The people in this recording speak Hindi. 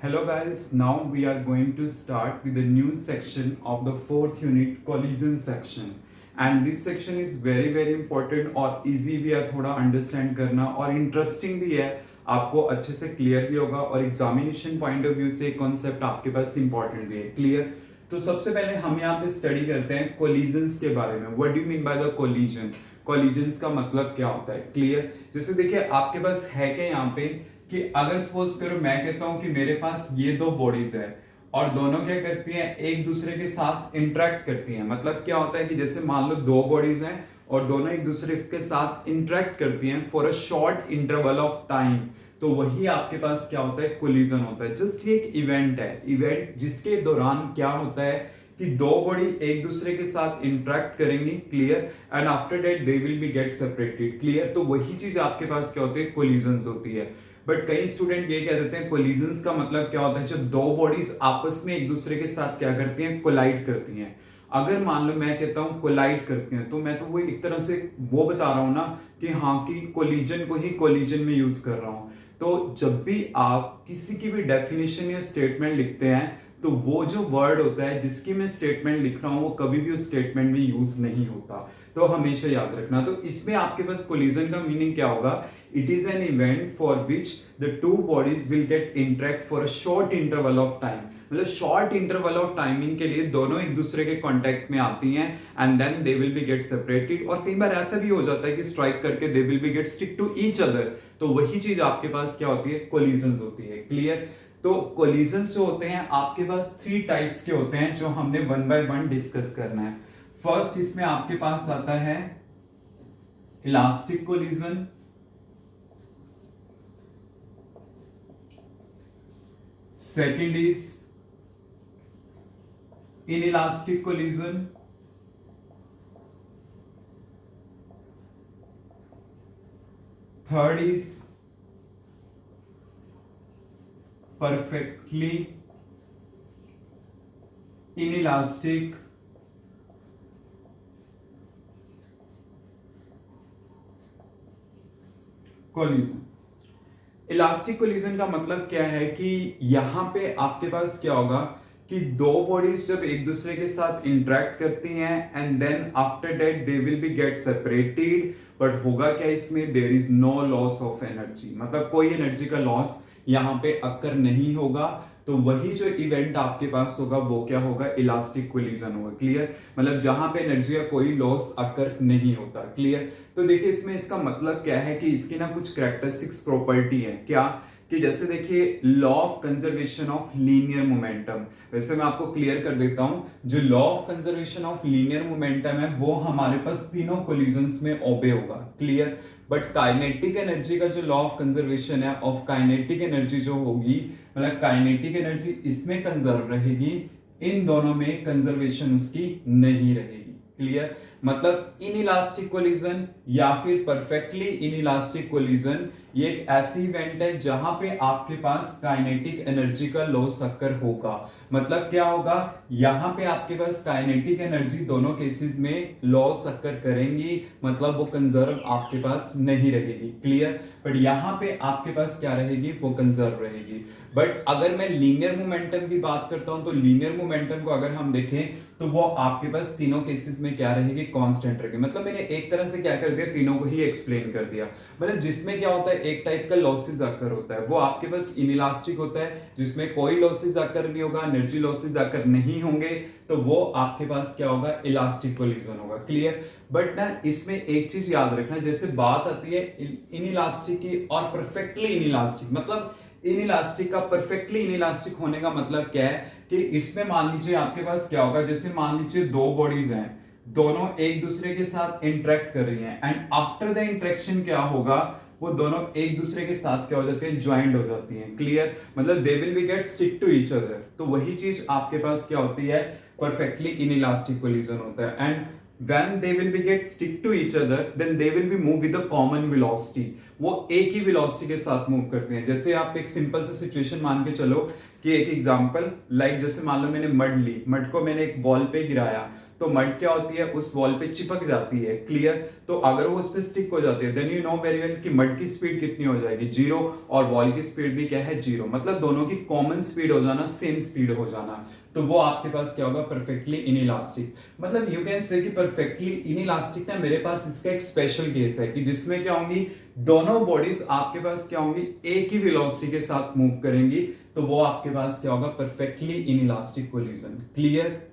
Hello guys, now we are going to start with the new section of the fourth unit collision section. And this section is very important और easy भी है थोड़ा understand करना और interesting भी है, आपको अच्छे से clear भी होगा और examination point of view से concept आपके पास important भी है. Clear? तो सबसे पहले हम यहाँ पे स्टडी करते हैं collisions के बारे में. What do you mean by the collision? Collisions का मतलब क्या होता है? क्लियर? जैसे देखिए आपके पास है क्या यहाँ पे कि अगर सपोज करो मैं कहता हूं कि मेरे पास ये दो बॉडीज है और दोनों क्या करती हैं, एक दूसरे के साथ इंटरेक्ट करती हैं. मतलब क्या होता है कि जैसे मान लो दो बॉडीज हैं और दोनों एक दूसरे के साथ इंटरेक्ट करती हैं for a short interval of time, तो वही आपके पास क्या होता है, कोलिजन होता है. जस्ट ये एक इवेंट है, इवेंट जिसके दौरान क्या होता है कि दो बॉडी एक दूसरे के साथ इंटरेक्ट करेंगी. Clear? And after that they will be get separated. Clear? तो वही चीज आपके पास क्या होती है, कोलिजन्स होती है. बट कई स्टूडेंट ये कह देते हैं कोलिजन्स का मतलब क्या होता है, जब दो बॉडीज आपस में एक दूसरे के साथ क्या करती हैं, कोलाइड करती हैं. अगर मान लो मैं कहता हूं कोलाइड करती हैं, तो मैं तो वो एक तरह से वो बता रहा हूं ना कि हाँ कि कोलिजन को ही कोलिजन में यूज कर रहा हूं. तो जब भी आप किसी की भी डेफिनेशन या स्टेटमेंट लिखते हैं तो वो जो वर्ड होता है जिसकी मैं स्टेटमेंट लिख रहा हूं वो कभी भी उस स्टेटमेंट में यूज नहीं होता. तो हमेशा याद रखना. तो इसमें आपके पास कोलिजन का मीनिंग क्या होगा, it is an event for which the two bodies will get interact for a short interval of time. मतलब शॉर्ट इंटरवल ऑफ टाइमिंग के लिए दोनों एक दूसरे के कांटेक्ट में आती हैं and then they will be get separated. और कई बार ऐसा भी हो जाता है कि स्ट्राइक करके they will be get stick to each other. तो वही चीज आपके पास क्या होती है, कोलिजन्स होती है. क्लियर? तो कोलिजन्स जो होते हैं आपके पास थ्री टाइप्स के होते हैं जो हमने वन बाय वन डिस्कस करना है. फर्स्ट इसमें आपके पास आता है elastic collision. Second is inelastic collision. Third is perfectly inelastic collision. Elastic collision का मतलब क्या है कि यहां पे आपके पास क्या होगा कि दो बॉडीज जब एक दूसरे के साथ इंटरेक्ट करती हैं and then after that they will be get separated. But होगा क्या इसमें, there is no loss of energy. मतलब कोई एनर्जी का लॉस यहां पे अक्कर नहीं होगा. तो वही जो इवेंट आपके पास होगा वो क्या होगा, इलास्टिक कोलिजन होगा. क्लियर? मतलब जहां पे एनर्जी का कोई लॉस अक्कर नहीं होता. क्लियर? तो देखिए इसमें इसका मतलब क्या है कि इसकी ना कुछ कैरेक्टरिस्टिक्स प्रॉपर्टी है क्या, कि जैसे देखिए law of conservation of linear momentum. वैसे मैं आपको क्लियर कर देता हूं, जो law of conservation of linear momentum है वो हमारे पास तीनों कोलिजन्स में ओबे होगा. क्लियर? बट काइनेटिक एनर्जी का जो लॉ ऑफ कंजर्वेशन है ऑफ काइनेटिक एनर्जी जो होगी, मतलब काइनेटिक एनर्जी इसमें कंजर्व रहेगी, इन दोनों में कंजर्वेशन उसकी नहीं रहेगी. क्लियर? मतलब इनइलास्टिक कोलिजन या फिर परफेक्टली इनइलास्टिक कोलिजन ये एक ऐसी इवेंट है जहां पे आपके पास काइनेटिक एनर्जी का लॉस अक्कर होगा. मतलब क्या होगा, यहां पे आपके पास काइनेटिक एनर्जी दोनों केसेस में लॉस अक्कर करेंगी, मतलब वो कंजर्व आपके पास नहीं रहेगी. क्लियर? बट यहां पे आपके पास क्या रहेगी, वो कंजर्व रहेगी. बट अगर मैं लीनियर मोमेंटम की बात करता हूं तो लीनियर मोमेंटम को अगर हम देखें तो वो आपके पास तीनों केसेस में क्या रहेगी, कांस्टेंट रहेगी. मतलब मैंने एक तरह से क्या कर दिया, तीनों को ही एक्सप्लेन कर दिया. मतलब जिसमें क्या होता है, एक टाइप का लॉसेस अकर होता है वो आपके पास इनइलास्टिक होता है, जिसमें कोई लॉसेस अकर नहीं होगा, एनर्जी लॉसेस अकर नहीं होंगे, तो वो आपके पास क्या होगा, इलास्टिक कोलिजन होगा. क्लियर? बट ना इसमें एक चीज याद रखना, जैसे बात आती है इनइलास्टिक की और परफेक्टली इनइलास्टिक, मतलब इनइलास्टिक का परफेक्टली इनइलास्टिक होने का मतलब क्या है कि इसमें मान लीजिए आपके पास क्या होगा, जैसे मान लीजिए दो बॉडीज हैं, दोनों एक दूसरे के साथ इंटरेक्ट कर रही हैं एंड आफ्टर द इंटरेक्शन क्या होगा, वो दोनों एक दूसरे के साथ क्या हो जाते हैं, ज्वाइंट हो जाती हैं. क्लियर? मतलब they will be get stick to each other. तो वही चीज आपके पास क्या होती है, परफेक्टली इनइलास्टिक कोलिजन होता है. And when they will be get stick to each other then they will be move with a common velocity. वो एक ही velocity के साथ मूव करते हैं. जैसे आप एक सिंपल सा सिचुएशन मान के चलो कि एक एग्जांपल लाइक जैसे मान लो मैंने मड ली, मड को मैंने एक वॉल पे गिराया, तो मड क्या होती है, उस वॉल पे चिपक जाती है, क्लियर। तो अगर वो उस पे स्टिक हो जाती है, then you know very well कि मड की स्पीड कितनी हो जाएगी, 0, और वॉल की स्पीड भी क्या है, 0। मतलब दोनों की कॉमन स्पीड हो जाना, सेम स्पीड हो जाना, तो वो आपके पास क्या होगा, परफेक्टली इनइलास्टिक। मतलब यू कैन से कि परफेक्टली इनइलास्टिक ना, मेरे पास इसका एक स्पेशल केस है कि जिसमें क्या होंगी, दोनों बॉडीज आपके पास क्या होंगी, एक ही वेलोसिटी के साथ मूव करेंगी, तो वो आपके पास क्या होगा, परफेक्टली इनइलास्टिक कोलिजन, क्लियर।